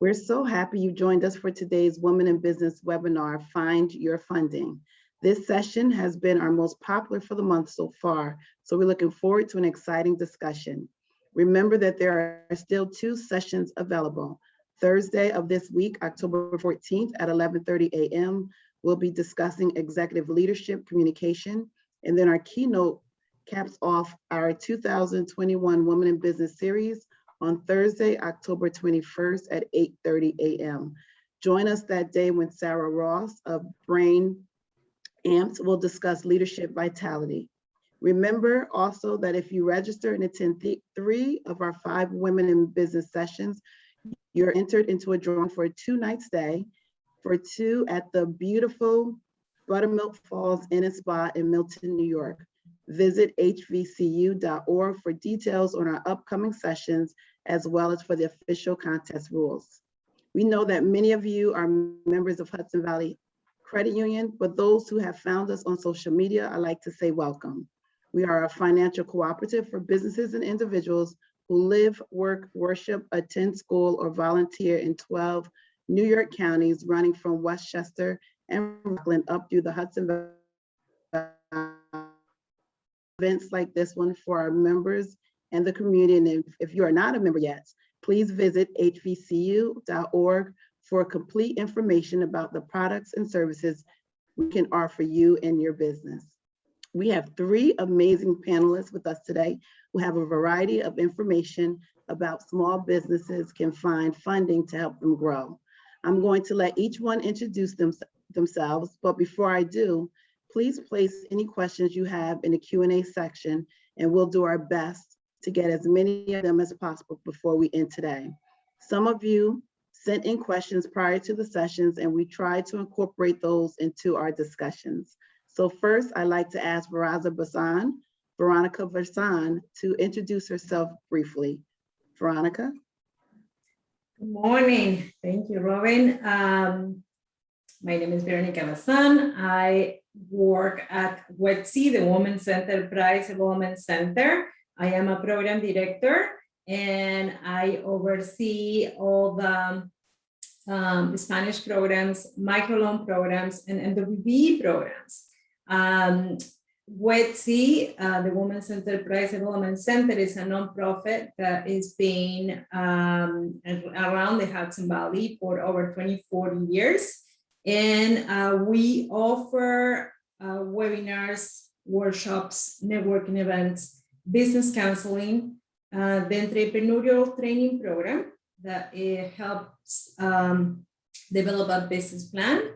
We're so happy you joined us for today's Women in Business webinar, Find Your Funding. This session has been our most popular for the month so far, so we're looking forward to an exciting discussion. Remember that there are still 2 sessions available. Thursday of this week, October 14th at 11:30 a.m., we'll be discussing executive leadership communication, and then our keynote caps off our 2021 Women in Business series on Thursday, October 21st at 8:30 a.m. Join us that day when Sarah Ross of Brain Amped will discuss leadership vitality. Remember also that if you register and attend 3 of our 5 Women in Business sessions, you're entered into a drawing for a 2-night stay for 2 at the beautiful Buttermilk Falls Inn and Spa in Milton, New York. Visit hvcu.org for details on our upcoming sessions, as well as for the official contest rules. We know that many of you are members of Hudson Valley Credit Union, but those who have found us on social media, I'd like to say welcome. We are a financial cooperative for businesses and individuals who live, work, worship, attend school, or volunteer in 12 New York counties, running from Westchester and Rockland up through the Hudson Valley. Events like this one for our members and the community. And if you are not a member yet, please visit hvcu.org for complete information about the products and services we can offer you and your business. We have 3 amazing panelists with us today who have a variety of information about small businesses can find funding to help them grow. I'm going to let each one introduce themselves, but before I do, please place any questions you have in the Q&A section, and we'll do our best to get as many of them as possible before we end today. Some of you sent in questions prior to the sessions, and we tried to incorporate those into our discussions. So first, I'd like to ask Veronica Bazan to introduce herself briefly. Veronica? Good morning. Thank you, Robin. My name is Veronica Bazan. I work at HVCU, the Women's Enterprise Development Center. I am a program director, and I oversee all the Spanish programs, microloan programs, and MBNWBE programs. HVCU, the Women's Enterprise Development Center, is a nonprofit that is been around the Hudson Valley for over 24 years. And we offer webinars, workshops, networking events, business counseling, the entrepreneurial training program that helps develop a business plan.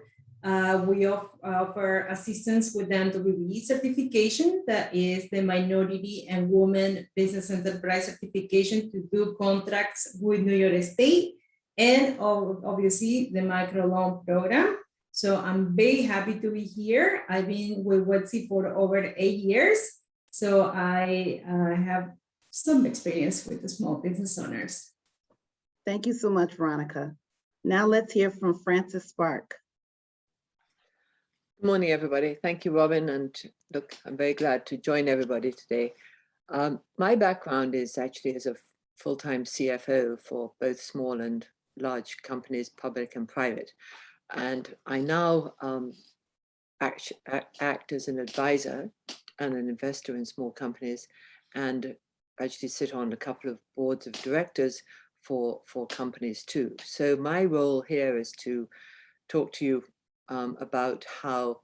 We offer assistance with the MBNWBE certification, that is the Minority and Women Business Enterprise certification to do contracts with New York State, and obviously the microloan program. So I'm very happy to be here. I've been with HVCU for over 8 years. So I have some experience with the small business owners. Thank you so much, Veronica. Now let's hear from Frances Spark. Good morning, everybody. Thank you, Robin. And look, I'm very glad to join everybody today. My background is actually as a full-time CFO for both small and large companies, public and private. And I now act as an advisor and an investor in small companies, and actually sit on a couple of boards of directors for companies too. So my role here is to talk to you about how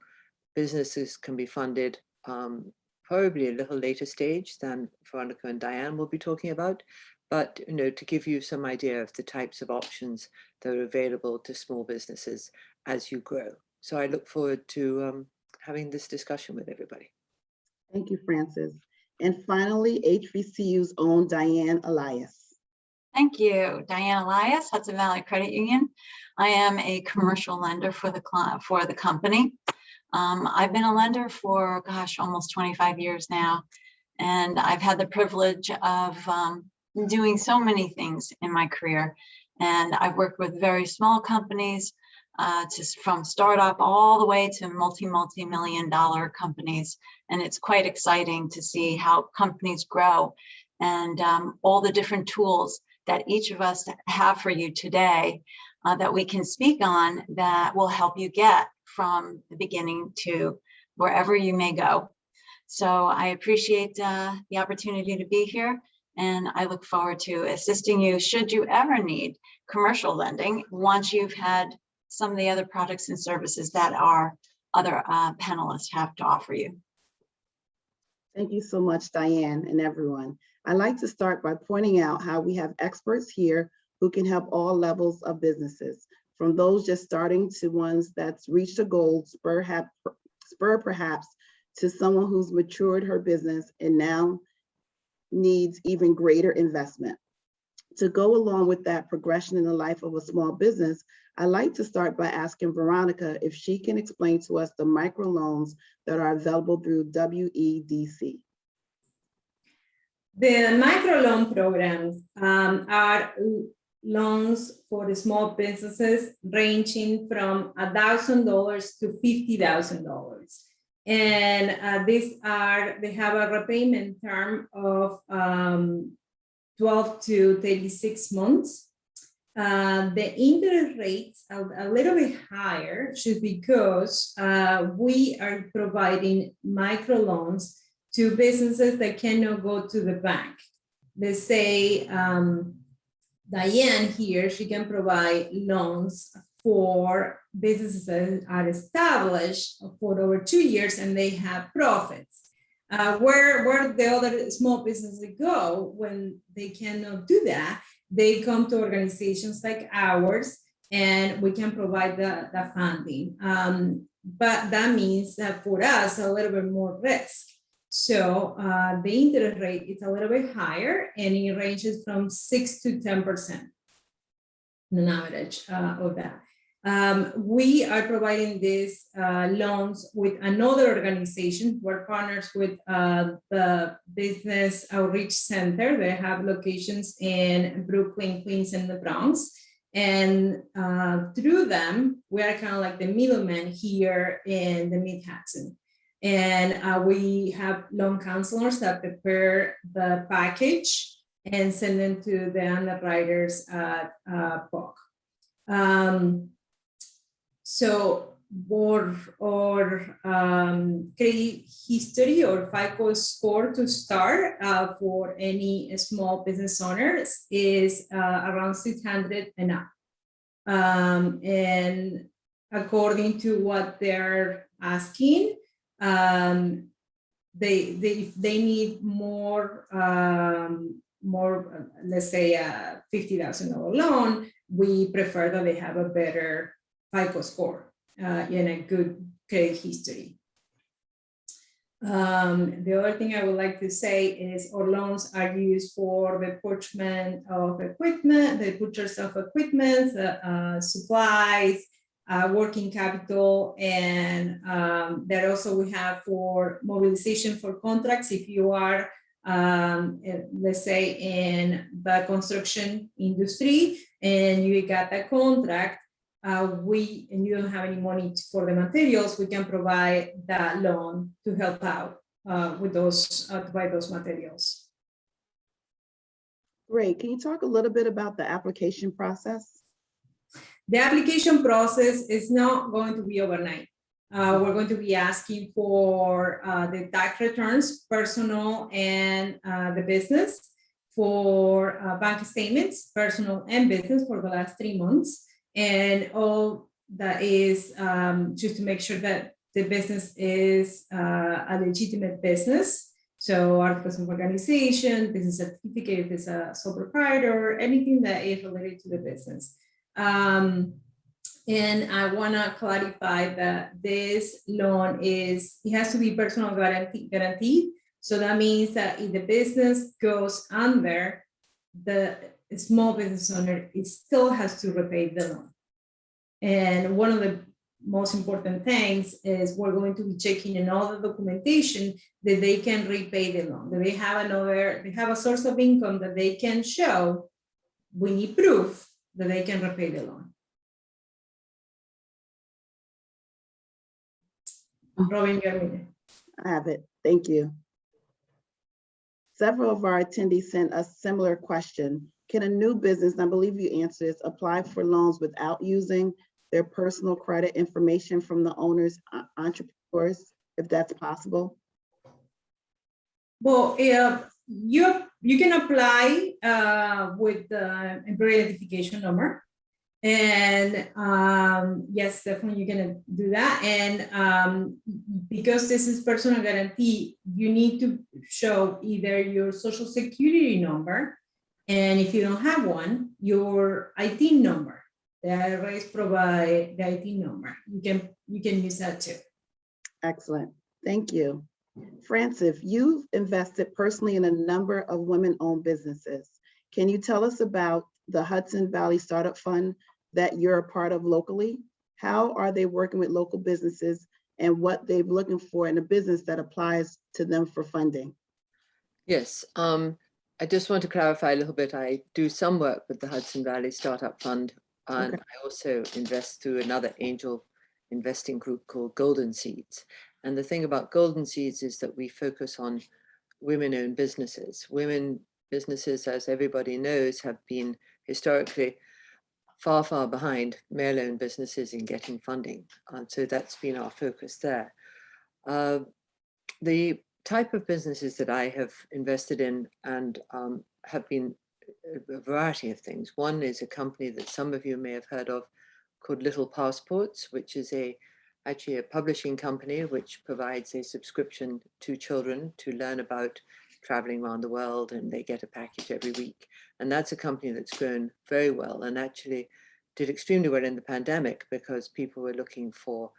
businesses can be funded, probably a little later stage than Veronica and Diane will be talking about, but to give you some idea of the types of options that are available to small businesses as you grow. So I look forward to having this discussion with everybody. Thank you, Frances. And finally, HVCU's own Diane Elias. Thank you, Diane Elias, Hudson Valley Credit Union. I am a commercial lender for the company. I've been a lender for, almost 25 years now. And I've had the privilege of doing so many things in my career. And I've worked with very small companies, from startup all the way to multi-million-dollar companies. And it's quite exciting to see how companies grow and all the different tools that each of us have for you today that we can speak on that will help you get from the beginning to wherever you may go. So I appreciate the opportunity to be here, and I look forward to assisting you should you ever need commercial lending once you've had some of the other products and services that our other panelists have to offer you. Thank you so much, Diane, and everyone. I'd like to start by pointing out how we have experts here who can help all levels of businesses, from those just starting to ones that's reached a goal, spur perhaps to someone who's matured her business and now needs even greater investment. To go along with that progression in the life of a small business, I'd like to start by asking Veronica if she can explain to us the microloans that are available through WEDC. The microloan programs are loans for the small businesses ranging from $1,000 to $50,000. And they have a repayment term of 12 to 36 months. The interest rates are a little bit higher just because we are providing microloans to businesses that cannot go to the bank. Let's say Diane here, she can provide loans for businesses that are established for over 2 years and they have profits. Where the other small businesses go when they cannot do that, they come to organizations like ours and we can provide the funding. But that means that for us, a little bit more risk. So the interest rate is a little bit higher and it ranges from 6 to 10% on average of that. We are providing these loans with another organization. We're partners with the Business Outreach Center. They have locations in Brooklyn, Queens, and the Bronx. And through them, we are kind of like the middleman here in the Mid-Hudson. And we have loan counselors that prepare the package and send them to the underwriters at POC. So or credit history or FICO score to start for any small business owners is around 600 and up. And according to what they're asking, if they need more, let's say a $50,000 loan, we prefer that they have a better FICO score and a good credit history. The other thing I would like to say is our loans are used for the purchase of equipment, the purchase of equipment, supplies, working capital, and that also we have for mobilization for contracts. If you are, let's say, in the construction industry and you got a contract, and you don't have any money for the materials, we can provide that loan to help out with those, to buy those materials. Great. Can you talk a little bit about the application process? The application process is not going to be overnight. We're going to be asking for the tax returns, personal and the business, for bank statements, personal and business for the last 3 months. And all that is just to make sure that the business is a legitimate business. So articles of organization, business certificate, if it's a sole proprietor, anything that is related to the business. And I want to clarify that this loan it has to be personal guaranteed. So that means that if the business goes under, the small business owner, it still has to repay the loan. And one of the most important things is we're going to be checking in all the documentation that they can repay the loan, that they have a source of income that they can show. We need proof that they can repay the loan. Robin, you're muted. I have it. Thank you. Several of our attendees sent a similar question. Can a new business, and I believe you answered this, apply for loans without using their personal credit information from the owners, entrepreneurs, if that's possible? Well, you can apply with the employee identification number. And yes, definitely you're gonna do that. And because this is personal guarantee, you need to show either your social security number, and if you don't have one, your IT number. The IRS provide the IT number. You can use that too. Excellent, thank you. Francis, you've invested personally in a number of women-owned businesses. Can you tell us about the Hudson Valley Startup Fund that you're a part of locally? How are they working with local businesses and what they're looking for in a business that applies to them for funding? Yes, I just want to clarify a little bit. I do some work with the Hudson Valley Startup Fund, and Okay. I also invest through another angel investing group called Golden Seeds. And the thing about Golden Seeds is that we focus on women-owned businesses. Women businesses, as everybody knows, have been historically far, far behind male-owned businesses in getting funding. So that's been our focus there. The type of businesses that I have invested in and have been a variety of things. One is a company that some of you may have heard of called Little Passports, which is actually a publishing company which provides a subscription to children to learn about traveling around the world, and they get a package every week. And that's a company that's grown very well and actually did extremely well in the pandemic because people were looking for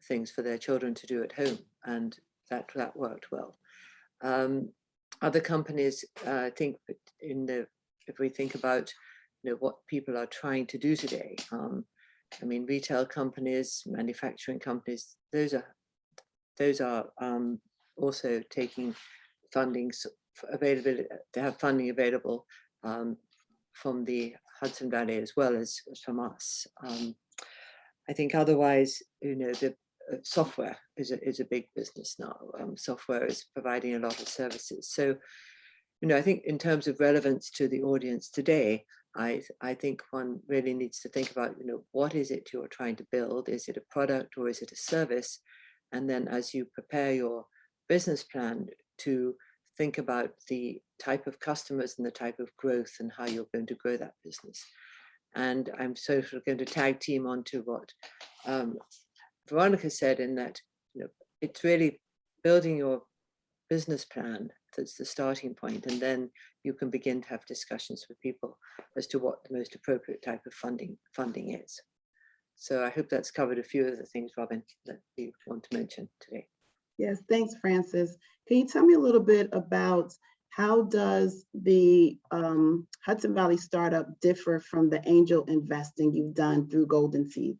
things for their children to do at home, and that worked well. Other companies, I think if we think about what people are trying to do today, I mean, retail companies, manufacturing companies, those are also taking funding availability. They have funding available from the Hudson Valley as well as from us. I think otherwise, the software is a big business now. Software is providing a lot of services. So, I think in terms of relevance to the audience today, I think one really needs to think about, what is it you're trying to build? Is it a product or is it a service? And then as you prepare your business plan, to think about the type of customers and the type of growth and how you're going to grow that business. And I'm sort of going to tag team onto what Veronica said, in that it's really building your business plan that's the starting point, and then you can begin to have discussions with people as to what the most appropriate type of funding is. So I hope that's covered a few of the things, Robin, that you want to mention today. Yes, thanks, Francis. Can you tell me a little bit about how does the Hudson Valley startup differ from the angel investing you've done through Golden Seed?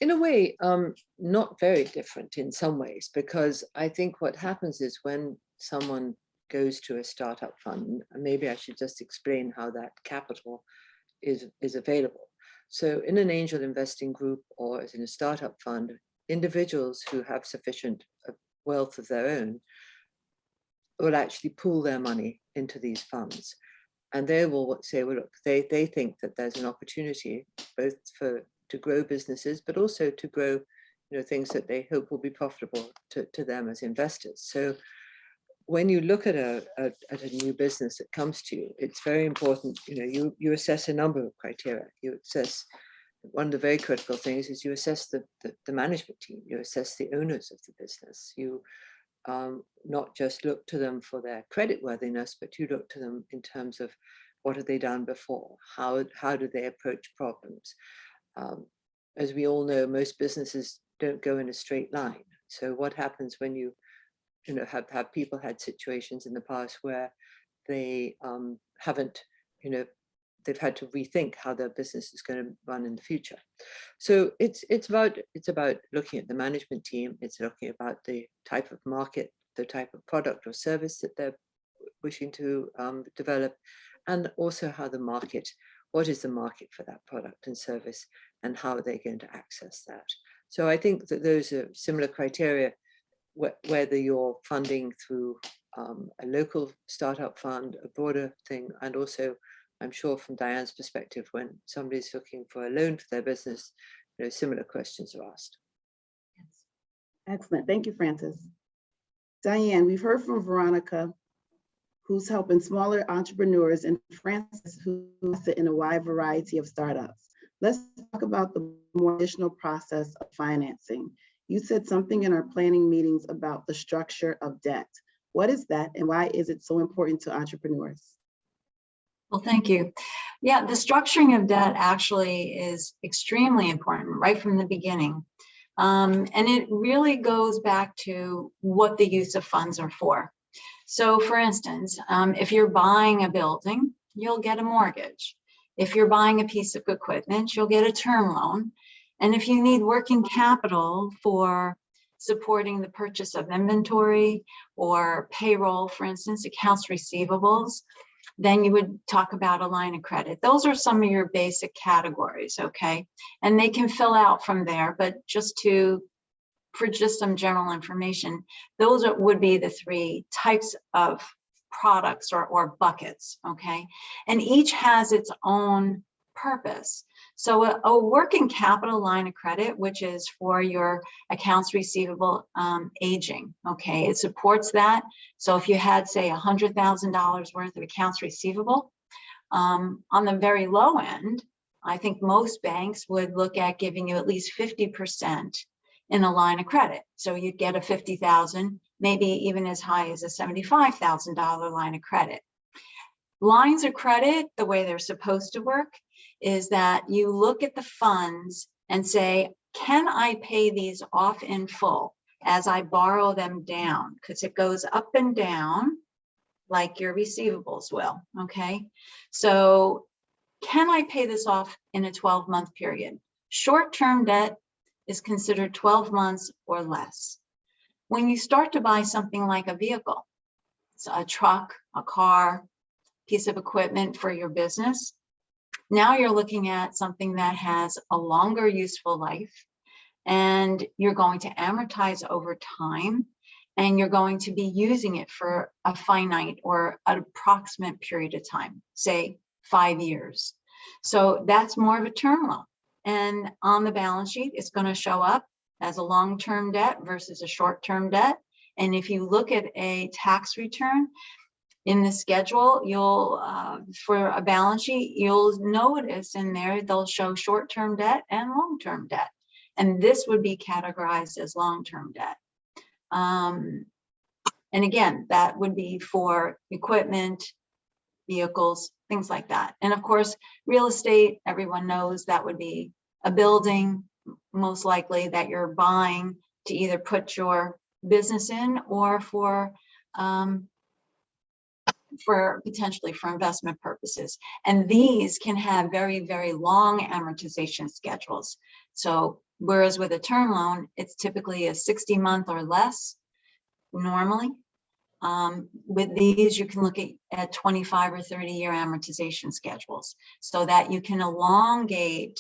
In a way, not very different in some ways, because I think what happens is when someone goes to a startup fund, and maybe I should just explain how that capital is available. So in an angel investing group or as in a startup fund, individuals who have sufficient wealth of their own will actually pool their money into these funds. And they will say, well, look, they think that there's an opportunity both to grow businesses, but also to grow things that they hope will be profitable to them as investors. So when you look at a new business that comes to you, it's very important, you assess a number of criteria. You assess, one of the very critical things is you assess the management team, you assess the owners of the business. You not just look to them for their credit worthiness, but you look to them in terms of what have they done before? How do they approach problems? As we all know, most businesses don't go in a straight line. So what happens when you have people had situations in the past where they haven't, they've had to rethink how their business is going to run in the future. So it's about looking at the management team. It's looking about the type of market, the type of product or service that they're wishing to develop, and also how what is the market for that product and service, and how are they going to access that. So I think that those are similar criteria, whether you're funding through a local startup fund, a broader thing, and also I'm sure from Diane's perspective, when somebody's looking for a loan for their business, similar questions are asked. Excellent. Thank you, Francis. Diane, we've heard from Veronica, who's helping smaller entrepreneurs, and Francis, who's in a wide variety of startups. Let's talk about the more traditional process of financing. You said something in our planning meetings about the structure of debt. What is that, and why is it so important to entrepreneurs? Well, thank you. Yeah, the structuring of debt actually is extremely important right from the beginning. And it really goes back to what the use of funds are for. So for instance, if you're buying a building, you'll get a mortgage. If you're buying a piece of equipment, you'll get a term loan. And if you need working capital for supporting the purchase of inventory or payroll, for instance, accounts receivables, then you would talk about a line of credit. Those are some of your basic categories, okay? And they can fill out from there, but for just some general information, those would be the three types of products or buckets, okay? And each has its own purpose. So a working capital line of credit, which is for your accounts receivable aging, okay? It supports that. So if you had, say, $100,000 worth of accounts receivable, on the very low end, I think most banks would look at giving you at least 50% in a line of credit. So you'd get a $50,000, maybe even as high as a $75,000 line of credit. Lines of credit, the way they're supposed to work, is that you look at the funds and say, can I pay these off in full as I borrow them down? Because it goes up and down like your receivables will, okay? So can I pay this off in a 12-month period? Short-term debt is considered 12 months or less. When you start to buy something like a vehicle, so a truck, a car, piece of equipment for your business, now you're looking at something that has a longer useful life, and you're going to amortize over time, and you're going to be using it for a finite or an approximate period of time, say 5 years. So that's more of a term loan. And on the balance sheet, it's going to show up as a long-term debt versus a short-term debt. And if you look at a tax return, in the schedule, you'll, for a balance sheet, you'll notice in there, they'll show short-term debt and long-term debt. And this would be categorized as long-term debt. And again, that would be for equipment, vehicles, things like that. And of course, real estate, everyone knows that would be a building, most likely that you're buying to either put your business in or for potentially for investment purposes. And these can have very, very long amortization schedules. So whereas with a term loan, it's typically a 60-month or less normally. With these, you can look at 25 or 30-year amortization schedules so that you can elongate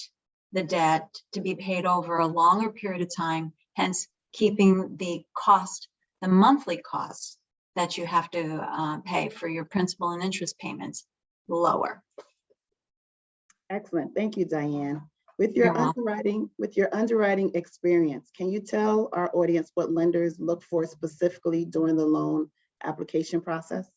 the debt to be paid over a longer period of time, hence keeping the cost, the monthly costs that you have to pay for your principal and interest payments lower. Excellent. Thank you, Diane. With your underwriting experience, can you tell our audience what lenders look for specifically during the loan application process?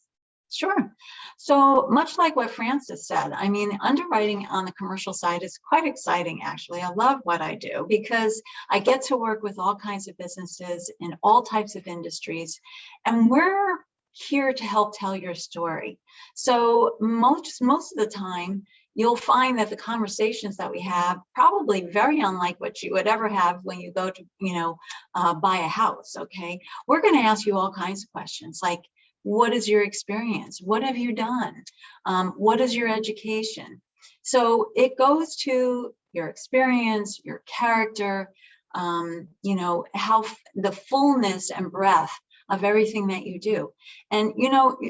Sure. So much like what Francis said, I mean, underwriting on the commercial side is quite exciting, actually. I love what I do because I get to work with all kinds of businesses in all types of industries, and we're here to help tell your story. So most of the time, you'll find that the conversations that we have probably very unlike what you would ever have when you go to, buy a house, okay? We're going to ask you all kinds of questions like, what is your experience? What have you done? What is your education? So it goes to your experience, your character, how the fullness and breadth of everything that you do. And,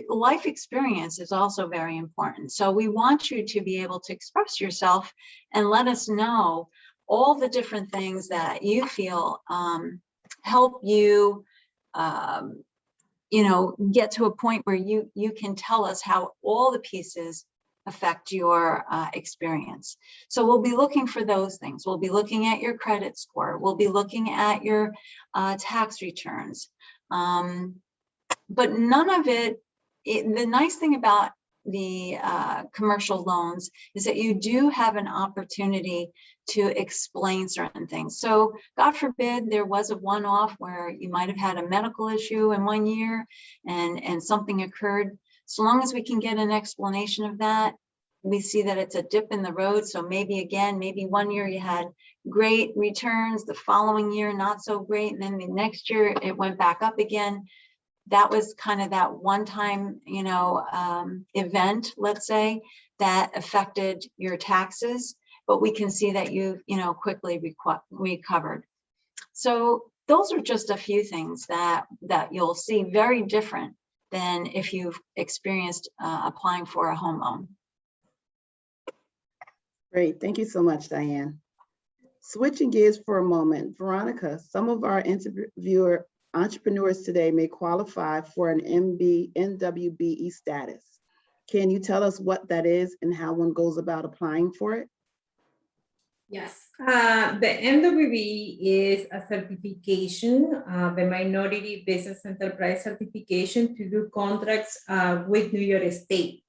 life experience is also very important. So we want you to be able to express yourself and let us know all the different things that you feel help you get to a point where you can tell us how all the pieces affect your experience. So we'll be looking for those things. We'll be looking at your credit score. We'll be looking at your tax returns. But none of it, the nice thing about the commercial loans is that you do have an opportunity to explain certain things. So God forbid there was a one-off where you might have had a medical issue in 1 year and something occurred. So long as we can get an explanation of that, we see that it's a dip in the road. So maybe again, maybe 1 year you had great returns, the following year not so great, and then the next year it went back up again. That was kind of that one-time, event, let's say, that affected your taxes, but we can see that you've, quickly recovered. So those are just a few things that you'll see very different than if you've experienced applying for a home loan. Great, thank you so much, Diane. Switching gears for a moment, Veronica, some of our entrepreneurs today may qualify for an MBNWBE status. Can you tell us what that is and how one goes about applying for it? Yes, the MWBE is a certification, the Minority Business Enterprise certification to do contracts with New York State.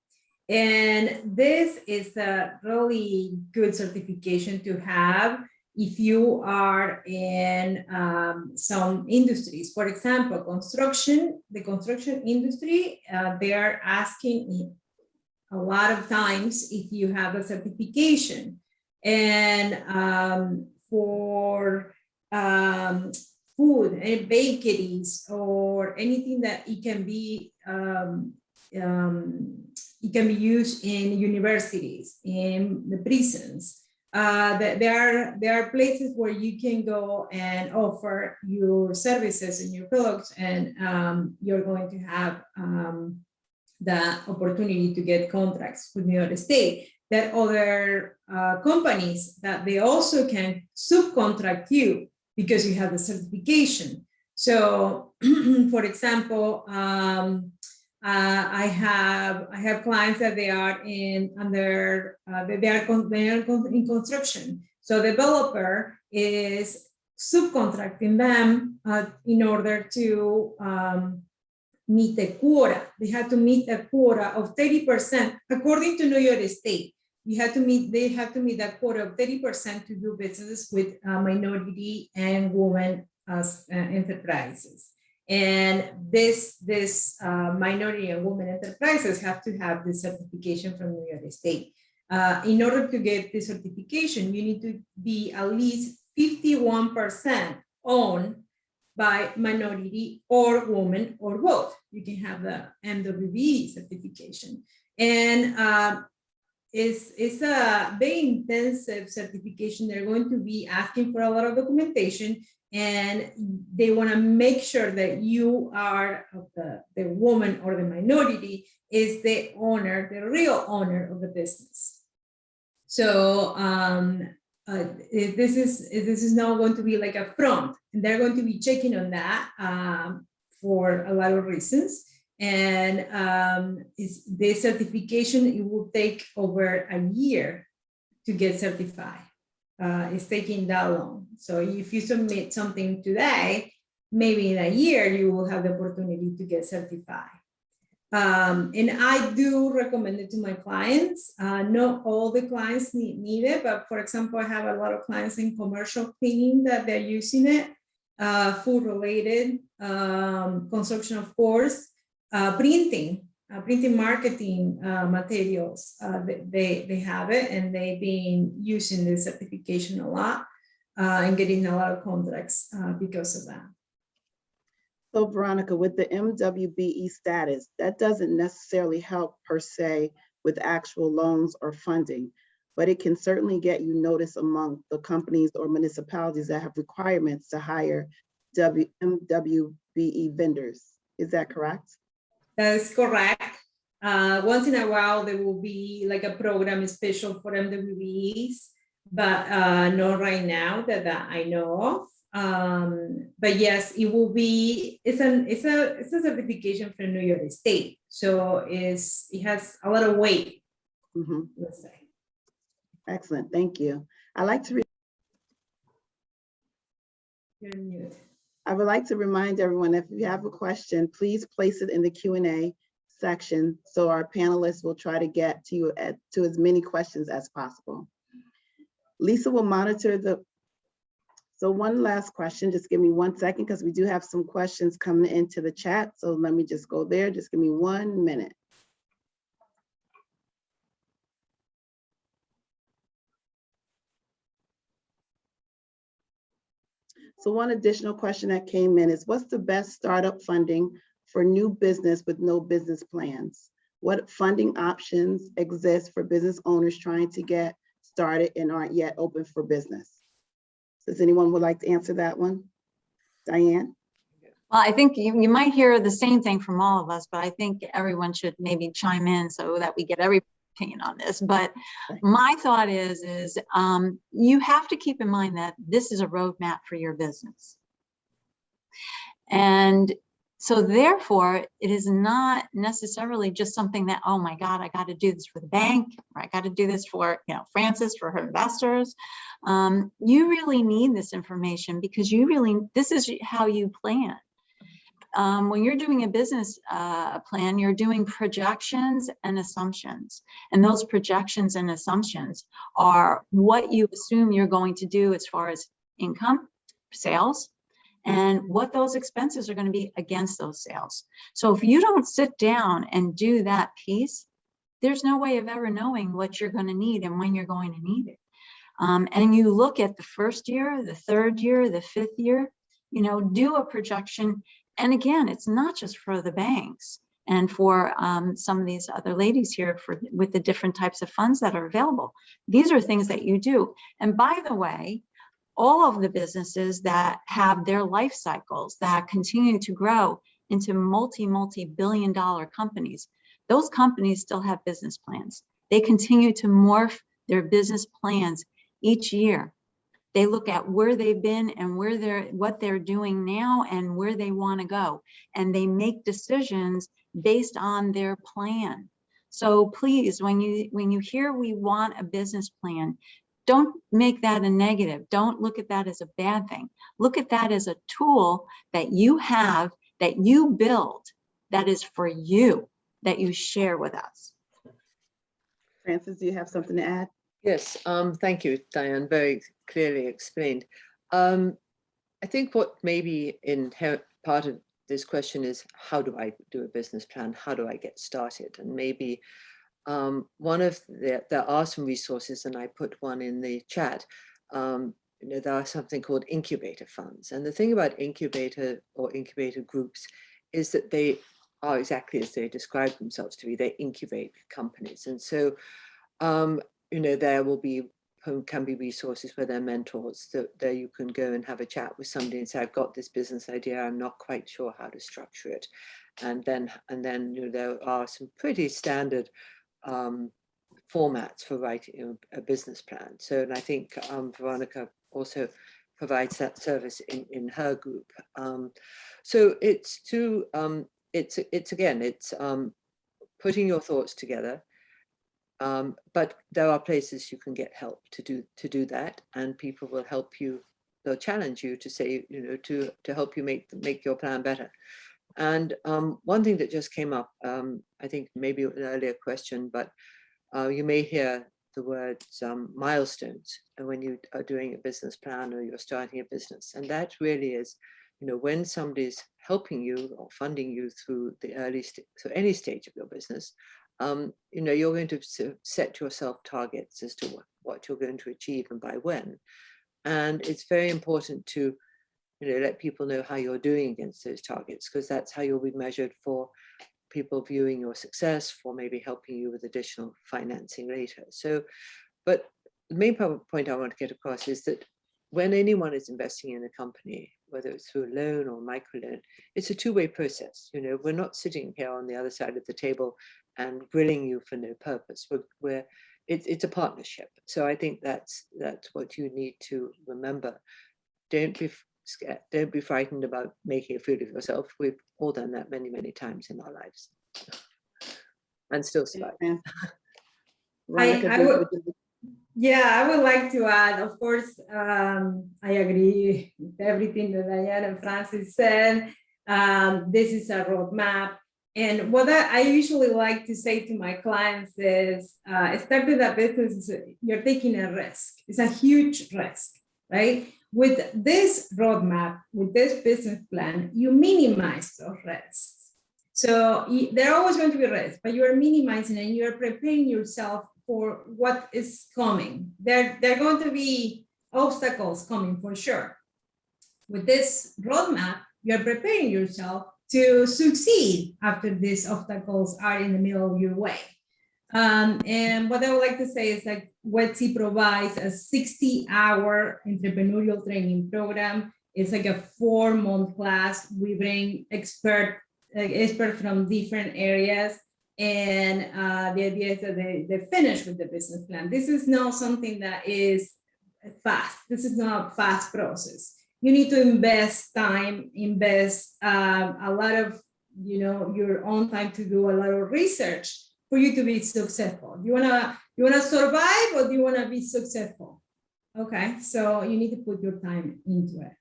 And this is a really good certification to have if you are in some industries. For example, the construction industry, they are asking a lot of times if you have a certification. And for food and bakeries or anything that it can be used in universities, in the prisons. There are places where you can go and offer your services and your products, and you're going to have the opportunity to get contracts with New York State. That other companies that they also can subcontract you because you have the certification. So, for example, I have clients that they are in construction. So developer is subcontracting them in order to meet the quota. They have to meet a quota of 30%, according to New York State. They have to meet that quota of 30% to do business with minority and women enterprises. And this minority and women enterprises have to have the certification from New York State. In order to get the certification, you need to be at least 51% owned by minority or woman or both. You can have the MWBE certification. And it's a very intensive certification. They're going to be asking for a lot of documentation, and they want to make sure that you are the woman or the minority is the owner, the real owner of the business. So this is not going to be like a front, and they're going to be checking on that for a lot of reasons. And this certification, it will take over a year to get certified. It's taking that long. So if you submit something today, maybe in a year, you will have the opportunity to get certified. And I do recommend it to my clients. Not all the clients need it, but for example, I have a lot of clients in commercial cleaning that they're using it, food related, construction, of course, printing marketing materials. They have it, and they've been using the certification a lot and getting a lot of contracts because of that. So Veronica, with the MWBE status, that doesn't necessarily help per se with actual loans or funding, but it can certainly get you noticed among the companies or municipalities that have requirements to hire MWBE vendors. Is that correct? That is correct. Once in a while, there will be like a program special for MWBEs, but not right now that I know of. But yes, it will be. It's a certification from New York State, so it has a lot of weight Mhm. let's say. Excellent, thank you. I You're mute. would like to remind everyone, if you have a question, please place it in the Q&A section so our panelists will try to get to you to as many questions as possible. Lisa will monitor so one last question, just give me 1 second because we do have some questions coming into the chat. So let me just go there, just give me 1 minute. So one additional question that came in is, what's the best startup funding for new business with no business plans? What funding options exist for business owners trying to get started and aren't yet open for business? Does anyone would like to answer that one? Diane? Well, I think you might hear the same thing from all of us, but I think everyone should maybe chime in so that we get every opinion on this. But my thought is you have to keep in mind that this is a roadmap for your business. And so therefore, it is not necessarily just something that, oh my God, I got to do this for the bank, or I got to do this for, Frances, for her investors. You really need this information because this is how you plan. When you're doing a business plan, you're doing projections and assumptions. And those projections and assumptions are what you assume you're going to do as far as income, sales, and what those expenses are going to be against those sales. So if you don't sit down and do that piece, there's no way of ever knowing what you're going to need and when you're going to need it. And you look at the first year, the third year, the fifth year, do a projection. And again, it's not just for the banks and for some of these other ladies here with the different types of funds that are available. These are things that you do. And by the way, all of the businesses that have their life cycles that continue to grow into multi-billion-dollar companies, those companies still have business plans. They continue to morph their business plans each year. They look at where they've been and what they're doing now and where they want to go. And they make decisions based on their plan. So please, when you hear we want a business plan, don't make that a negative. Don't look at that as a bad thing. Look at that as a tool that you have, that you build, that is for you, that you share with us. Frances, do you have something to add? Yes, thank you, Diane, very clearly explained. I think what may be inherent part of this question is, how do I do a business plan? How do I get started? And maybe there are some resources, and I put one in the chat. There are something called incubator funds. And the thing about incubator groups is that they are exactly as they describe themselves to be. They incubate companies. And so, there can be resources where there are mentors that you can go and have a chat with somebody and say, I've got this business idea, I'm not quite sure how to structure it. And then there are some pretty standard formats for writing a business plan. So, and I think Veronica also provides that service in her group. So it's putting your thoughts together. But there are places you can get help to do that, and people will help you. They'll challenge you to say, to help you make your plan better. And one thing that just came up, I think maybe an earlier question, but you may hear the words milestones when you are doing a business plan or you're starting a business. And that really is, when somebody's helping you or funding you through the so any stage of your business, you're going to set yourself targets as to what you're going to achieve and by when. And it's very important to let people know how you're doing against those targets, because that's how you'll be measured for people viewing your success, for maybe helping you with additional financing later. So, but the main point I want to get across is that when anyone is investing in a company, whether it's through a loan or microloan, it's a two-way process. We're not sitting here on the other side of the table and grilling you for no purpose. It's a partnership. So I think that's what you need to remember. Don't be scared. Don't be frightened about making a fool of yourself. We've all done that many, many times in our lives, and still survive. Veronica, I do you- would- Yeah, I would like to add, of course, I agree with everything that Diane and Francis said. This is a roadmap. And what I usually like to say to my clients is, starting a business, you're taking a risk. It's a huge risk, right? With this roadmap, with this business plan, you minimize those risks. So there are always going to be risks, but you are minimizing and you are preparing yourself for what is coming. There are going to be obstacles coming for sure. With this roadmap, you're preparing yourself to succeed after these obstacles are in the middle of your way. And what I would like to say is like WETC provides a 60-hour entrepreneurial training program. It's like a 4-month class. We bring experts from different areas. And the idea is that they finish with the business plan. This is not something that is fast. This is not a fast process. You need to invest time, invest a lot of, your own time to do a lot of research for you to be successful. You wanna survive, or do you wanna be successful? Okay, so you need to put your time into it.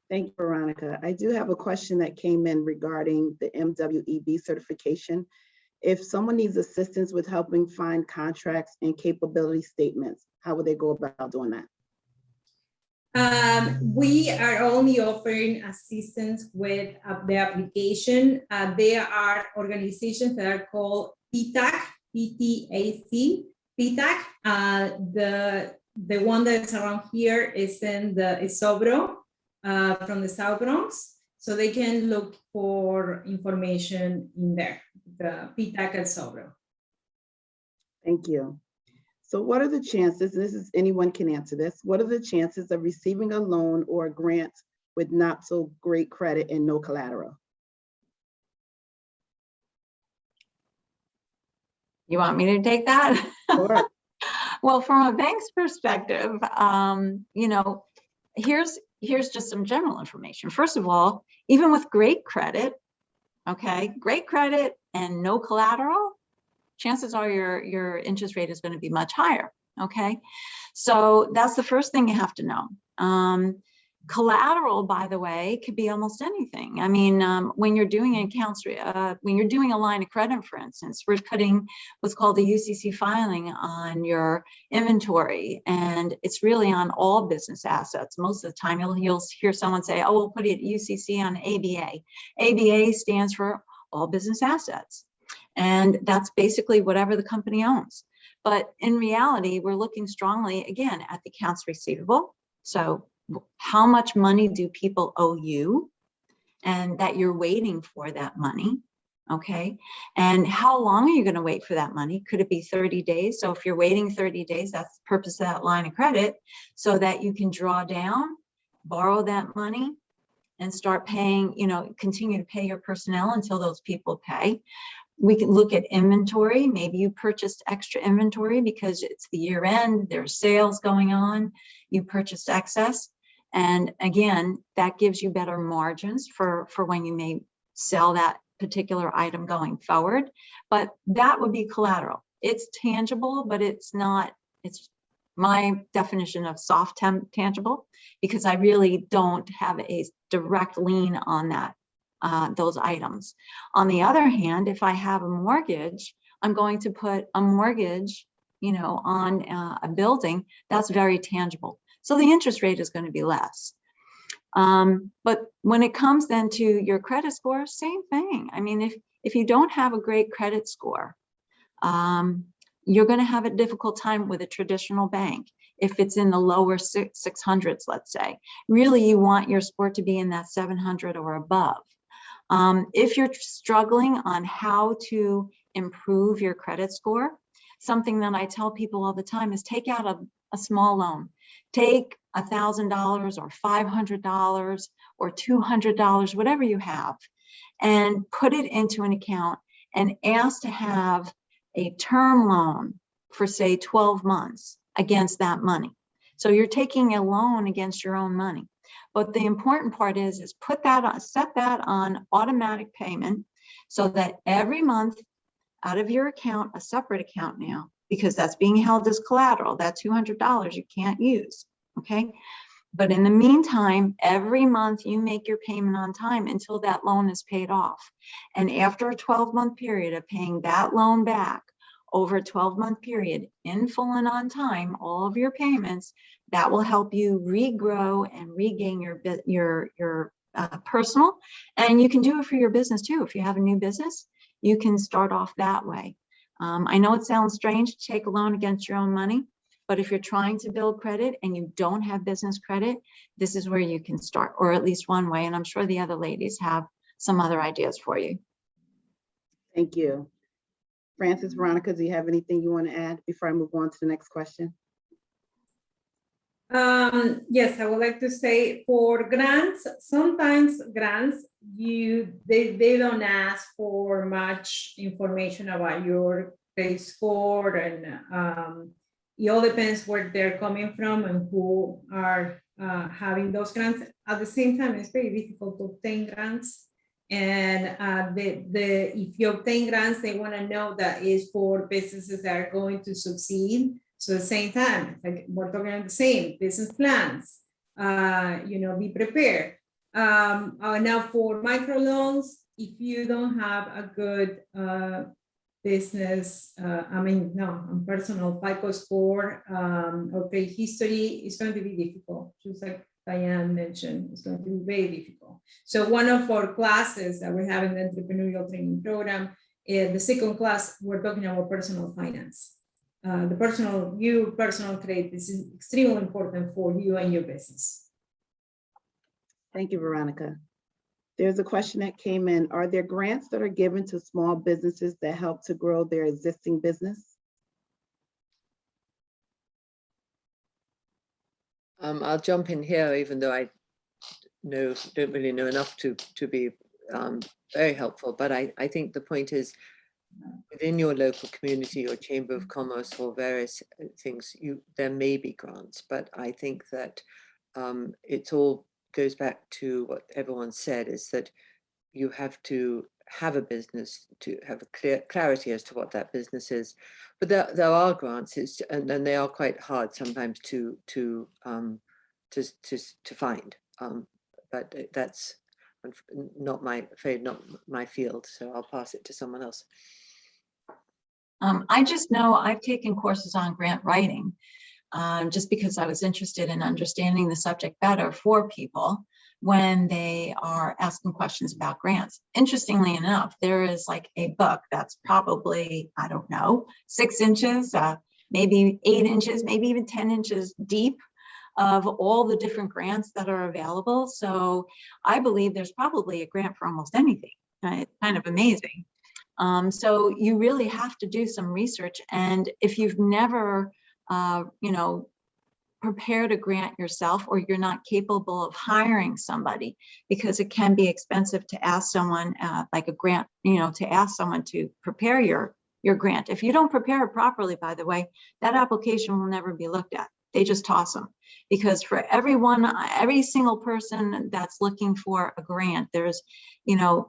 Thank you, Veronica. I do have a question that came in regarding the MWEB certification. If someone needs assistance with helping find contracts and capability statements, how would they go about doing that? We are only offering assistance with the application. There are organizations that are called PTAC, PTAC, PTAC. The one that's around here is in the Isobro, from the South Bronx. So they can look for information in there, the PTAC at Sobro. Thank you. So what are the chances, anyone can answer this, what are the chances of receiving a loan or a grant with not so great credit and no collateral? You want me to take that? Sure. Well, from a bank's perspective, here's just some general information. First of all, even with great credit, okay, great credit and no collateral, chances are your interest rate is going to be much higher. Okay, so that's the first thing you have to know. Collateral, by the way, could be almost anything. I mean, when you're doing accounts, when you're doing a line of credit, for instance, we're putting what's called a UCC filing on your inventory, and it's really on all business assets. Most of the time, you'll hear someone say, "Oh, we'll put it UCC on ABA." ABA stands for all business assets, and that's basically whatever the company owns. But in reality, we're looking strongly again at the accounts receivable. So how much money do people owe you, and that you're waiting for that money, okay? And how long are you going to wait for that money? Could it be 30 days? So if you're waiting 30 days, that's the purpose of that line of credit, so that you can draw down, borrow that money, and start paying, continue to pay your personnel until those people pay. We can look at inventory. Maybe you purchased extra inventory because it's the year end, there's sales going on, you purchased excess. And again, that gives you better margins for when you may sell that particular item going forward. But that would be collateral. It's tangible, but it's not, it's my definition of soft tangible, because I really don't have a direct lien on that. Those items. On the other hand, if I have a mortgage, I'm going to put a mortgage, on a building that's very tangible. So the interest rate is going to be less. But when it comes then to your credit score, same thing. I mean, if you don't have a great credit score, you're going to have a difficult time with a traditional bank. If it's in the lower 600s, let's say, really you want your score to be in that 700 or above. If you're struggling on how to improve your credit score, something that I tell people all the time is take out a small loan. Take $1,000 or $500 or $200, whatever you have, and put it into an account and ask to have a term loan for, say, 12 months against that money. So you're taking a loan against your own money. But the important part is put that on, set that on automatic payment, so that every month out of your account, a separate account now, because that's being held as collateral. That $200 you can't use, okay? But in the meantime, every month you make your payment on time until that loan is paid off. And after a 12-month period of paying that loan back over a 12-month period in full and on time, all of your payments, that will help you regrow and regain your personal. And you can do it for your business too. If you have a new business, you can start off that way. I know it sounds strange to take a loan against your own money, but if you're trying to build credit and you don't have business credit, this is where you can start, or at least one way. And I'm sure the other ladies have some other ideas for you. Thank you. Francis, Veronica, do you have anything you want to add before I move on to the next question? Yes, I would like to say for grants, sometimes grants, they don't ask for much information about your credit score, and it all depends where they're coming from and who are having those grants. At the same time, it's very difficult to obtain grants. And if you obtain grants, they want to know that it's for businesses that are going to succeed. So at the same time, like we're talking about the same business plans, be prepared. Now for microloans, if you don't have a good business, personal FICO score or credit history, it's going to be difficult. Just like Diane mentioned, it's going to be very difficult. So one of our classes that we have in the entrepreneurial training program, the second class, we're talking about personal finance. The personal credit is extremely important for you and your business. Thank you, Veronica. There's a question that came in. Are there grants that are given to small businesses that help to grow their existing business? I'll jump in here, even though I don't really know enough to be very helpful. But I think the point is, within your local community or chamber of commerce or various things, there may be grants, but I think that it all goes back to what everyone said, is that you have to have a business to have a clarity as to what that business is. But there are grants, and they are quite hard sometimes to find. But that's not my field, so I'll pass it to someone else. I just know I've taken courses on grant writing just because I was interested in understanding the subject better for people when they are asking questions about grants. Interestingly enough, there is like a book that's probably, I don't know, 6 inches, maybe 8 inches, maybe even 10 inches deep of all the different grants that are available. So I believe there's probably a grant for almost anything. It's kind of amazing. So you really have to do some research. And if you've never, prepared a grant yourself, or you're not capable of hiring somebody, because it can be expensive to ask someone like a grant, to ask someone to prepare your grant. If you don't prepare it properly, by the way, that application will never be looked at. They just toss them, because for every single person that's looking for a grant, there's,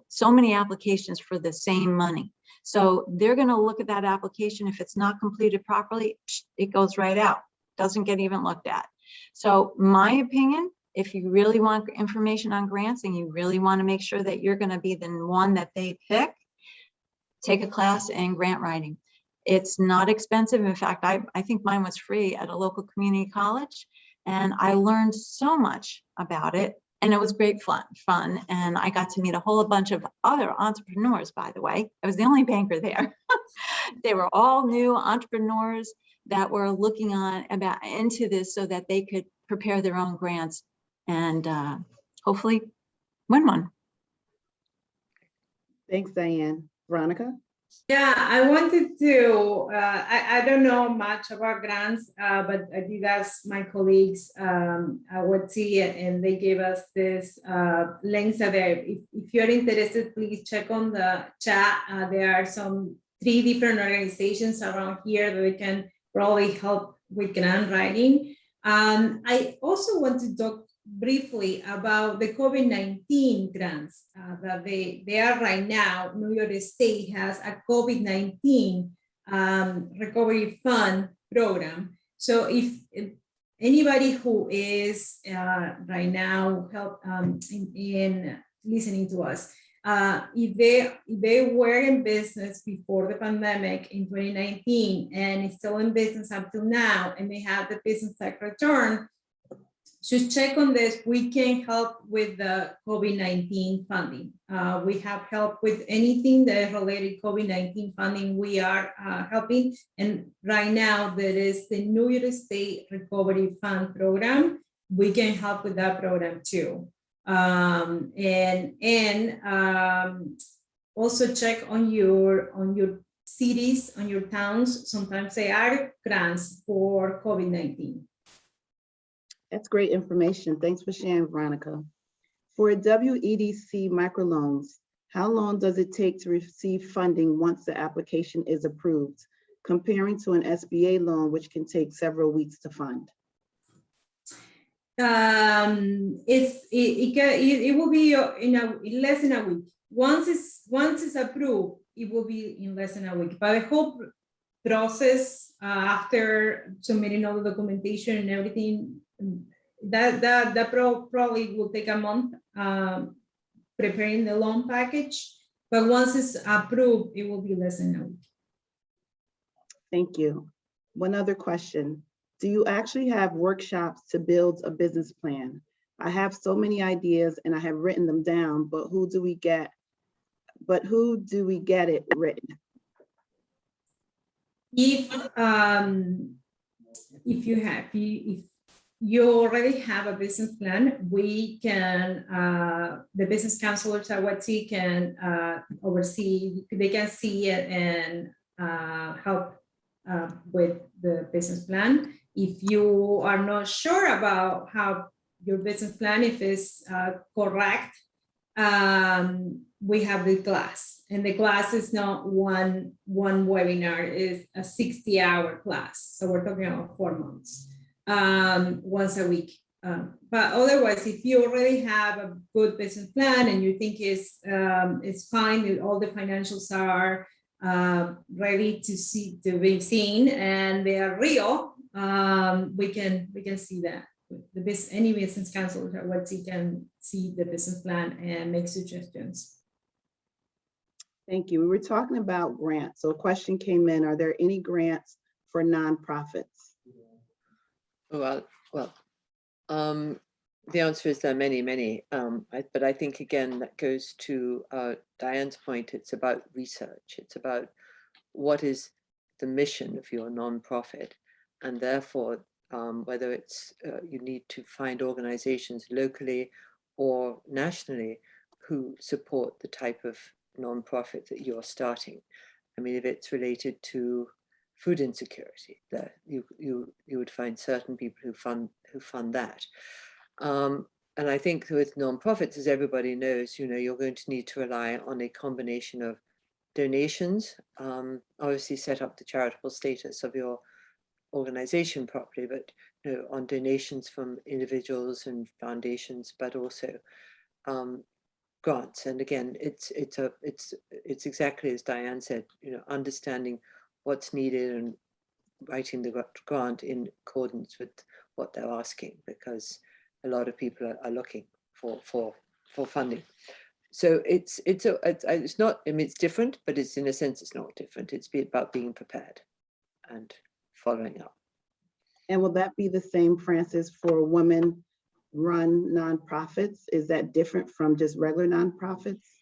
so many applications for the same money. So they're going to look at that application. If it's not completed properly, it goes right out, doesn't get even looked at. So my opinion, if you really want information on grants and you really want to make sure that you're going to be the one that they pick, take a class in grant writing. It's not expensive. In fact, I think mine was free at a local community college, and I learned so much about it, and it was great fun. And I got to meet a whole bunch of other entrepreneurs, by the way. I was the only banker there. They were all new entrepreneurs that were looking into this so that they could prepare their own grants and hopefully win one. Thanks, Diane. Veronica? Yeah, I wanted to, I don't know much about grants, but I did ask my colleagues what see, and they gave us this links that if you're interested, please check on the chat. There are 3 different organizations around here that we can probably help with grant writing. I also want to talk briefly about the COVID-19 grants that they are right now. New York State has a COVID-19 recovery fund program. So if anybody who is right now in listening to us, if they were in business before the pandemic in 2019 and is still in business up to now, and they have the business tax return, just check on this. We can help with the COVID-19 funding. We have help with anything that is related COVID-19 funding. We are helping, and right now there is the New York State Recovery Fund program. We can help with that program too. Also check on your cities, on your towns. Sometimes they are grants for COVID-19. That's great information. Thanks for sharing, Veronica. For WEDC microloans, how long does it take to receive funding once the application is approved, comparing to an SBA loan, which can take several weeks to fund? It will be in less than a week. Once it's approved, it will be in less than a week. But the whole process after submitting all the documentation and everything, that probably will take a month preparing the loan package. But once it's approved, it will be less than a week. Thank you. One other question. Do you actually have workshops to build a business plan? I have so many ideas and I have written them down, but who do we get it written? If you already have a business plan, we can, the business counselors at WEDC can oversee, they can see it and help with the business plan. If you are not sure about how your business plan, if it's correct, we have the class, and the class is not one webinar, it's a 60-hour class. So we're talking about 4 months, once a week. But otherwise, if you already have a good business plan and you think it's fine, that all the financials are ready to be seen and they are real, we can see that. Any business counselor at WEDC can see the business plan and make suggestions. Thank you. We were talking about grants. So a question came in, are there any grants for nonprofits? Well, the answer is there are many, but I think again, that goes to Diane's point. It's about research. It's about what is the mission of your nonprofit, and therefore, whether it's you need to find organizations locally or nationally who support the type of nonprofit that you're starting. I mean, if it's related to food insecurity, that you would find certain people who fund that. And I think with nonprofits, as everybody knows, you're going to need to rely on a combination of donations, obviously set up the charitable status of your organization properly, but on donations from individuals and foundations, but also grants. And again, it's exactly as Diane said, understanding what's needed and writing the grant in accordance with what they're asking, because a lot of people are looking for funding. So it's not, I mean, it's different, but it's in a sense it's not different. It's about being prepared and following up. And will that be the same, Francis, for women-run nonprofits? Is that different from just regular nonprofits?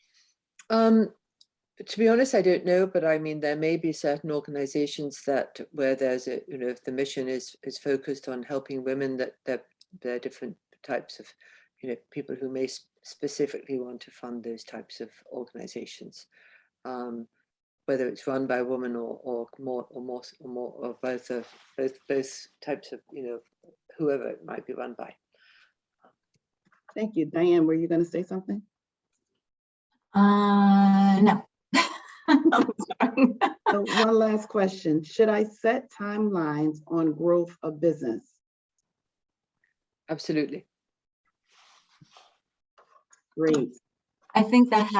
To be honest, I don't know, but I mean, there may be certain organizations where there's a, if the mission is focused on helping women, that there are different types of, people who may specifically want to fund those types of organizations, whether it's run by a woman or both types of, whoever it might be run by. Thank you. Diane, were you going to say something? No. I'm sorry. So one last question. Should I set timelines on growth of business? Absolutely. Great. I think that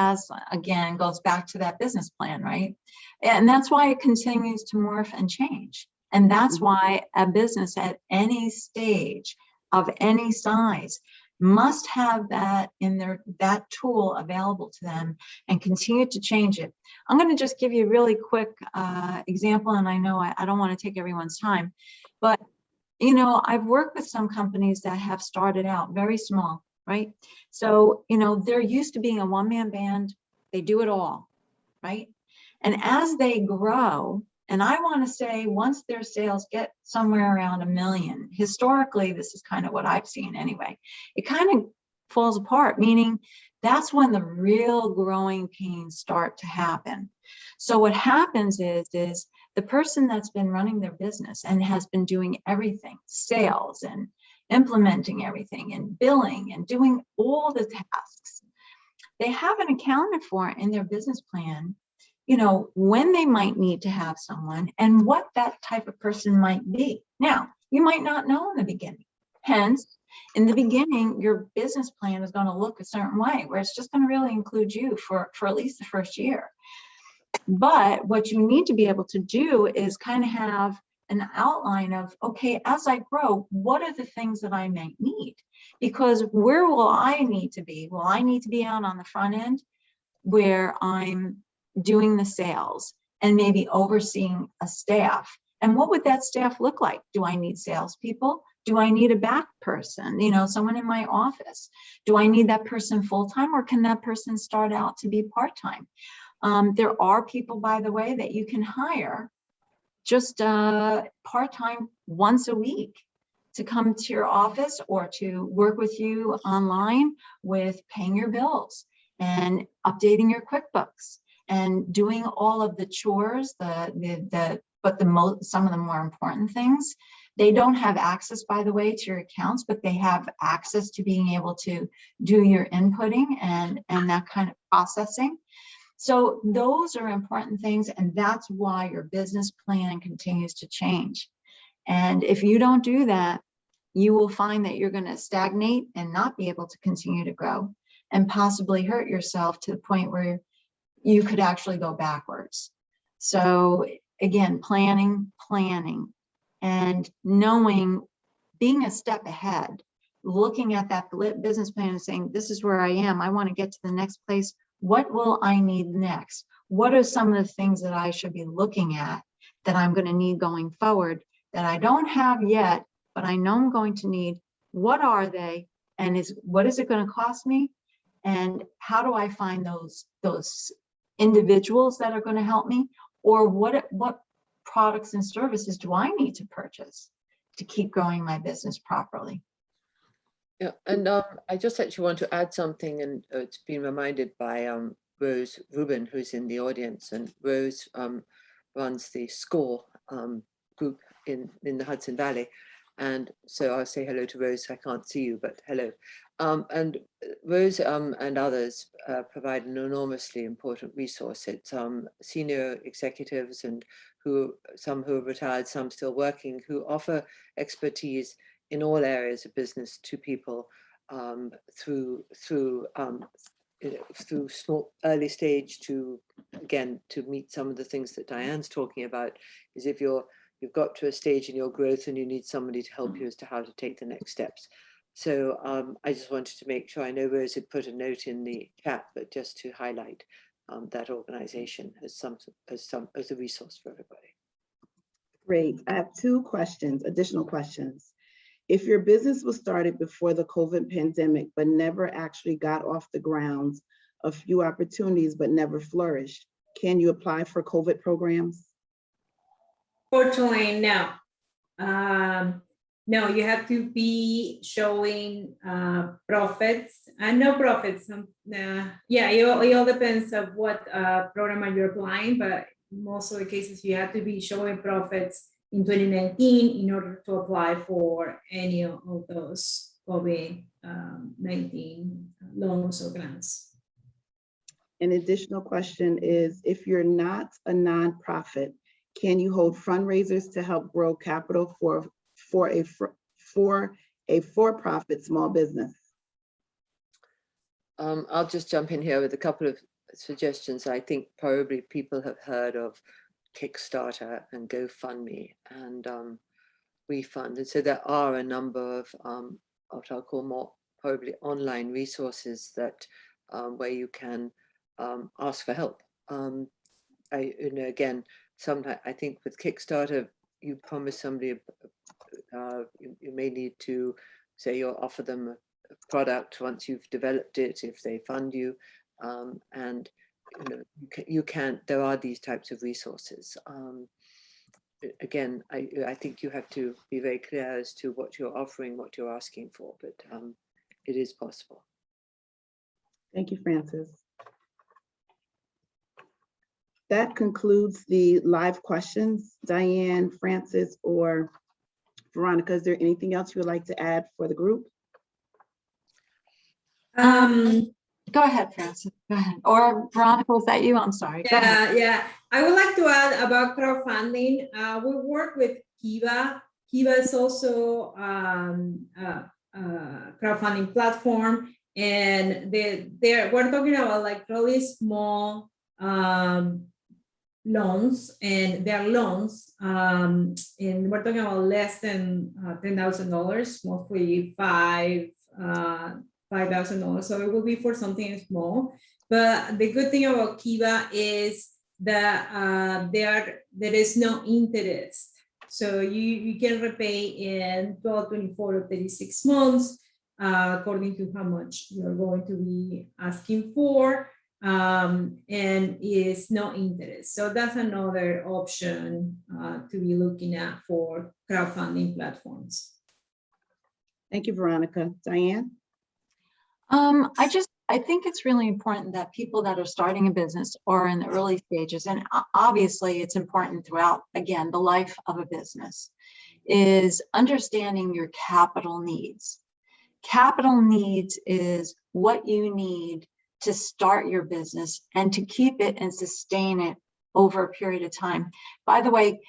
again, goes back to that business plan, right? And that's why it continues to morph and change. And that's why a business at any stage of any size must have that that tool available to them and continue to change it. I'm going to just give you a really quick example, and I know I don't want to take everyone's time, but you know, I've worked with some companies that have started out very small, right? So, you know, they're used to being a one-man band. They do it all, right? And as they grow, and I want to say once their sales get somewhere around 1 million, historically, this is kind of what I've seen anyway, it kind of falls apart, meaning that's when the real growing pains start to happen. So what happens is the person that's been running their business and has been doing everything, sales and implementing everything and billing and doing all the tasks, they haven't accounted for in their business plan, you know, when they might need to have someone and what that type of person might be. Now, you might not know in the beginning. Hence, in the beginning, your business plan is going to look a certain way, where it's just going to really include you for at least the first year. But what you need to be able to do is kind of have an outline of, okay, as I grow, what are the things that I might need? Because where will I need to be? Well, I need to be out on the front end where I'm doing the sales and maybe overseeing a staff. And what would that staff look like? Do I need salespeople? Do I need a back person? You know, someone in my office? Do I need that person full-time, or can that person start out to be part-time? There are people, by the way, that you can hire just part-time once a week to come to your office or to work with you online with paying your bills and updating your QuickBooks and doing all of the chores, some of the more important things. They don't have access, by the way, to your accounts, but they have access to being able to do your inputting and that kind of processing. So those are important things, and that's why your business plan continues to change. And if you don't do that, you will find that you're going to stagnate and not be able to continue to grow and possibly hurt yourself to the point where you could actually go backwards. So again, planning, and knowing, being a step ahead, looking at that business plan and saying, this is where I am. I want to get to the next place. What will I need next? What are some of the things that I should be looking at that I'm going to need going forward that I don't have yet, but I know I'm going to need? What are they? And what is it going to cost me? And how do I find those individuals that are going to help me? Or what products and services do I need to purchase to keep growing my business properly? Yeah, and I just actually want to add something, and it's been reminded by Rose Rubin, who's in the audience, and Rose runs the SCORE group in the Hudson Valley. And so I'll say hello to Rose. I can't see you, but hello. And Rose and others provide an enormously important resource. It's senior executives and some who have retired, some still working, who offer expertise in all areas of business to people through small early stage to meet some of the things that Diane's talking about. Is if you've got to a stage in your growth and you need somebody to help you as to how to take the next steps. So I just wanted to make sure, I know Rose had put a note in the chat, but just to highlight that organization as a resource for everybody. Great. I have two questions, additional questions. If your business was started before the COVID pandemic, but never actually got off the ground, a few opportunities, but never flourished, can you apply for COVID programs? Fortunately, no. No, you have to be showing profits and no profits. Yeah, it all depends of what program you're applying, but most of the cases you have to be showing profits in 2019 in order to apply for any of those COVID-19 loans or grants. An additional question is, if you're not a nonprofit, can you hold fundraisers to help grow capital for a for-profit small business? I'll just jump in here with a couple of suggestions. I think probably people have heard of Kickstarter and GoFundMe and Refund. And so there are a number of what I'll call more probably online resources that where you can ask for help. Again, sometimes I think with Kickstarter, you promise somebody, you may need to say you'll offer them a product once you've developed it, if they fund you, and you can, there are these types of resources. Again, I think you have to be very clear as to what you're offering, what you're asking for, but it is possible. Thank you, Frances. That concludes the live questions. Diane, Frances, or Veronica, is there anything else you would like to add for the group? Go ahead, Frances. Go ahead. Or Veronica, was that you? I'm sorry. Go ahead. Yeah. I would like to add about crowdfunding. We work with Kiva. Kiva is also a crowdfunding platform, and we're talking about like really small loans, and their loans, and we're talking about less than $10,000, mostly $5,000. So it will be for something small. But the good thing about Kiva is that there is no interest. So you can repay in 12, 24, or 36 months, according to how much you're going to be asking for, and is no interest. So that's another option to be looking at for crowdfunding platforms. Thank you, Veronica. Diane? I think it's really important that people that are starting a business or in the early stages, and obviously it's important throughout, again, the life of a business, is understanding your capital needs. Capital needs is what you need to start your business and to keep it and sustain it over a period of time. By the way,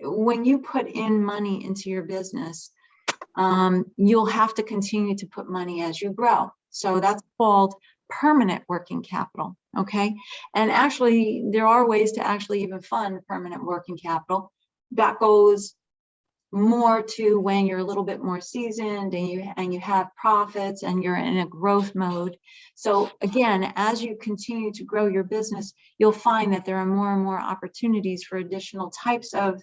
when you put in money into your business, you'll have to continue to put money as you grow. So that's called permanent working capital, okay? And actually, there are ways to actually even fund permanent working capital. That goes more to when you're a little bit more seasoned and you have profits and you're in a growth mode. So again, as you continue to grow your business, you'll find that there are more and more opportunities for additional types of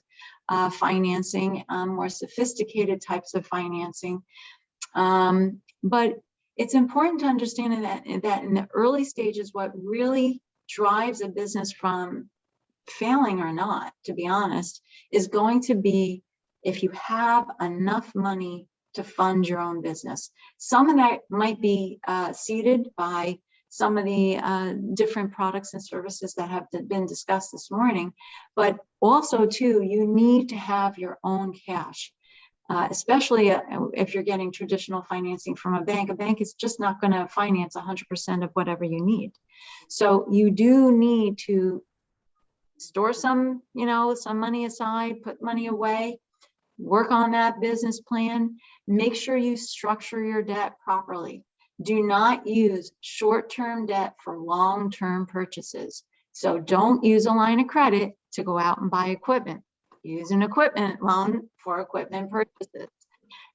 financing, more sophisticated types of financing. But it's important to understand that in the early stages, what really drives a business from failing or not, to be honest, is going to be if you have enough money to fund your own business. Some of that might be seeded by some of the different products and services that have been discussed this morning, but also too, you need to have your own cash. Especially if you're getting traditional financing from a bank is just not going to finance 100% of whatever you need. So you do need to store some money aside, put money away, work on that business plan, make sure you structure your debt properly. Do not use short-term debt for long-term purchases. So don't use a line of credit to go out and buy equipment. Use an equipment loan for equipment purchases,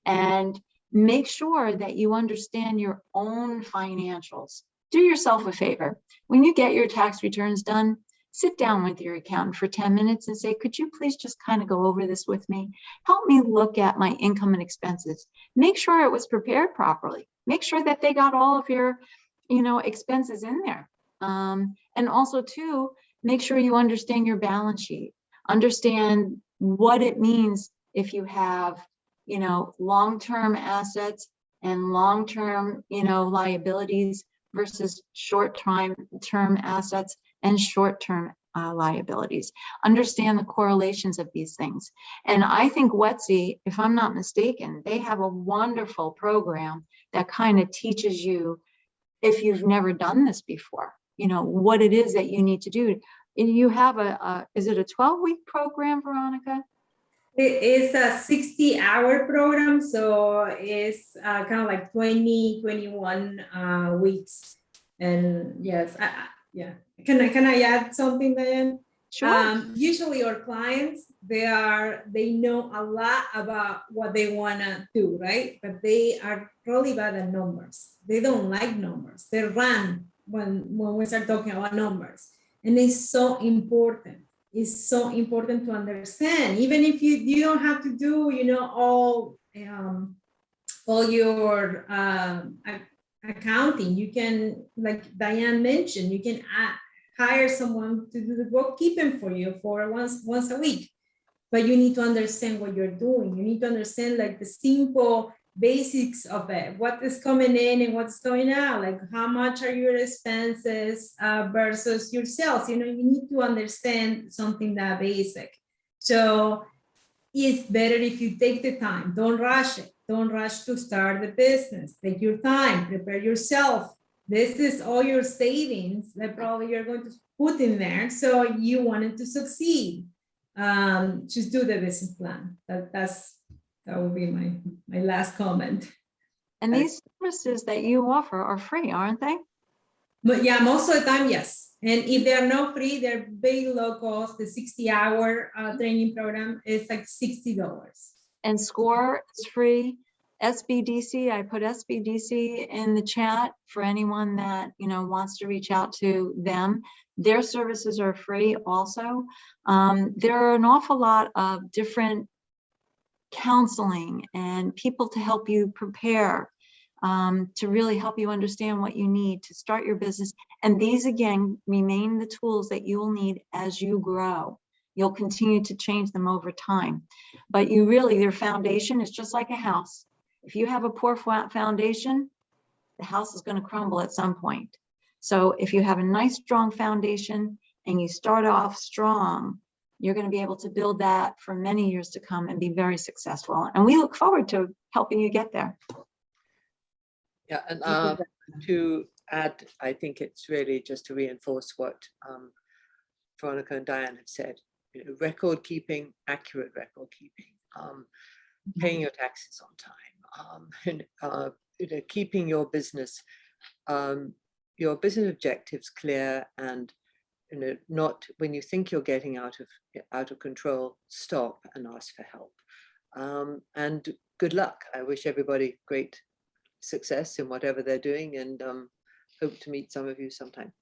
and make sure that you understand your own financials. Do yourself a favor. When you get your tax returns done, sit down with your accountant for 10 minutes and say, could you please just kind of go over this with me? Help me look at my income and expenses. Make sure it was prepared properly. Make sure that they got all of your, expenses in there. And also too, make sure you understand your balance sheet. Understand what it means if you have, long-term assets and long-term, liabilities versus short-term assets and short-term liabilities. Understand the correlations of these things. And I think WETC, if I'm not mistaken, they have a wonderful program that kind of teaches you, if you've never done this before, what it is that you need to do. And you have is it a 12-week program, Veronica? It is a 60-hour program, so it's kind of like 21 weeks. And yes, yeah. Can I add something, Diane? Sure. Usually our clients, they know a lot about what they wanna do, right? But they are really bad at numbers. They don't like numbers. They run when we start talking about numbers. And it's so important. It's so important to understand, even if you don't have to do, all your accounting. You can, like Diane mentioned, you can hire someone to do the bookkeeping for you for once a week. But you need to understand what you're doing. You need to understand like the simple basics of it, what is coming in and what's going out, like how much are your expenses versus your sales. You need to understand something that basic. So it's better if you take the time. Don't rush it. Don't rush to start the business. Take your time, prepare yourself. This is all your savings that probably you're going to put in there. So you wanted to succeed. Just do the business plan. That would be my last comment. And these services that you offer are free, aren't they? But yeah, most of the time, yes. And if they are not free, they're very low cost. The 60-hour training program is like $60. And SCORE is free. SBDC, I put SBDC in the chat for anyone that wants to reach out to them. Their services are free also. There are an awful lot of different counseling and people to help you prepare, to really help you understand what you need to start your business. And these, again, remain the tools that you will need as you grow. You'll continue to change them over time. But their foundation is just like a house. If you have a poor foundation, the house is going to crumble at some point. So if you have a nice, strong foundation and you start off strong, you're going to be able to build that for many years to come and be very successful. And we look forward to helping you get there. Yeah, and to add, I think it's really just to reinforce what Veronica and Diane have said. Record keeping, accurate record keeping, paying your taxes on time, and keeping your business objectives clear, and not when you think you're getting out of control, stop and ask for help. And good luck. I wish everybody great success in whatever they're doing, and hope to meet some of you sometime.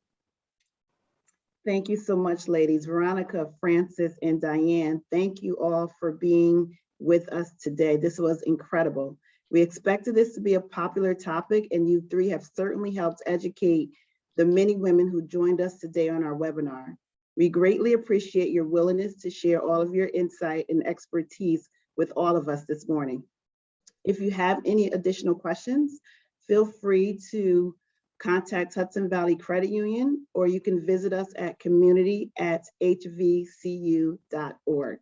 Thank you so much, ladies. Veronica, Francis, and Diane, thank you all for being with us today. This was incredible. We expected this to be a popular topic, and you three have certainly helped educate the many women who joined us today on our webinar. We greatly appreciate your willingness to share all of your insight and expertise with all of us this morning. If you have any additional questions, feel free to contact Hudson Valley Credit Union, or you can visit us at community@hvcu.org.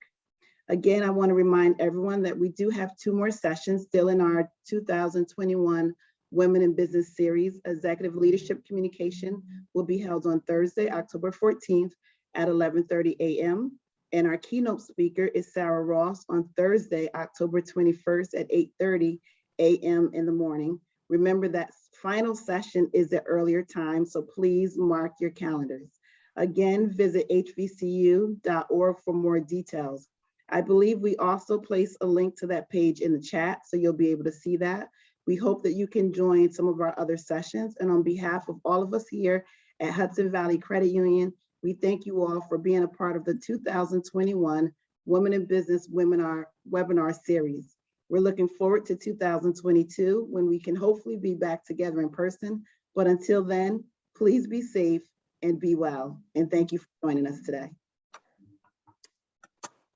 Again, I want to remind everyone that we do have 2 more sessions still in our 2021 Women in Business Series. Executive Leadership Communication will be held on Thursday, October 14th at 11:30 a.m. And our keynote speaker is Sarah Ross on Thursday, October 21st at 8:30 a.m. in the morning. Remember that final session is at earlier time, so please mark your calendars. Again, visit hvcu.org for more details. I believe we also place a link to that page in the chat, so you'll be able to see that. We hope that you can join some of our other sessions. And on behalf of all of us here at Hudson Valley Credit Union, we thank you all for being a part of the 2021 Women in Business webinar series. We're looking forward to 2022 when we can hopefully be back together in person. But until then, please be safe and be well. And thank you for joining us today.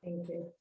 Thank you.